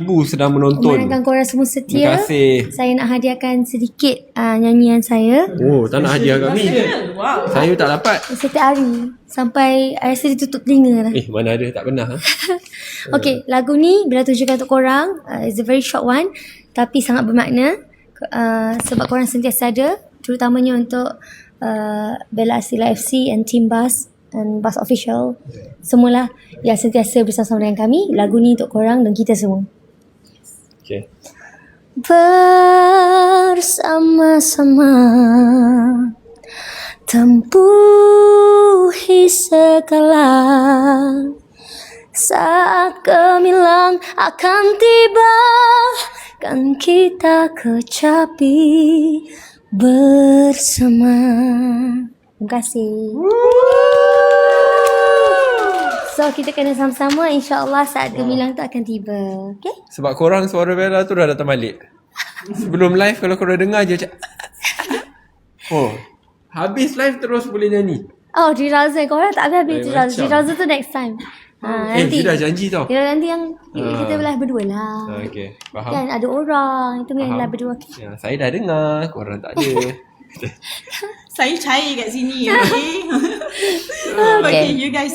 Ibu sedang menonton. Memandangkan korang semua setia. Terima kasih. Saya nak hadiahkan sedikit nyanyian saya. Oh, tak nak hadiah kami. Saya tak dapat. Setiap hari. Sampai I rasa dia tutup telinga lah. Mana ada, tak pernah. Okay, lagu ni bila tujukan untuk korang, it's a very short one, tapi sangat bermakna. Sebab korang sentiasa ada, terutamanya untuk Bella Astila FC and Team Bas and Bas Official, semualah yang sentiasa bersama-sama dengan kami. Lagu ni untuk korang dan kita semua. Okay. Bersama-sama tempuhi segala, saat gemilang akan tiba, kan kita kecapi bersama. Terima kasih. So kita kena sama-sama, insyaAllah saat gemilang tu akan tiba. Okay? Sebab korang suara Bella tu dah datang balik. Sebelum live kalau korang dengar je macam oh, habis live terus boleh nyanyi. Oh, Drirazul. Korang tak habis Drirazul. Drirazul tu next time. Nanti. Dia dah janji tau. Dia nanti yang kita live berdua lah. Okay, faham. Kan ada orang, itu yang live berdua. Ya, saya dah dengar, korang tak ada. Saya cair kat sini. Okay, you guys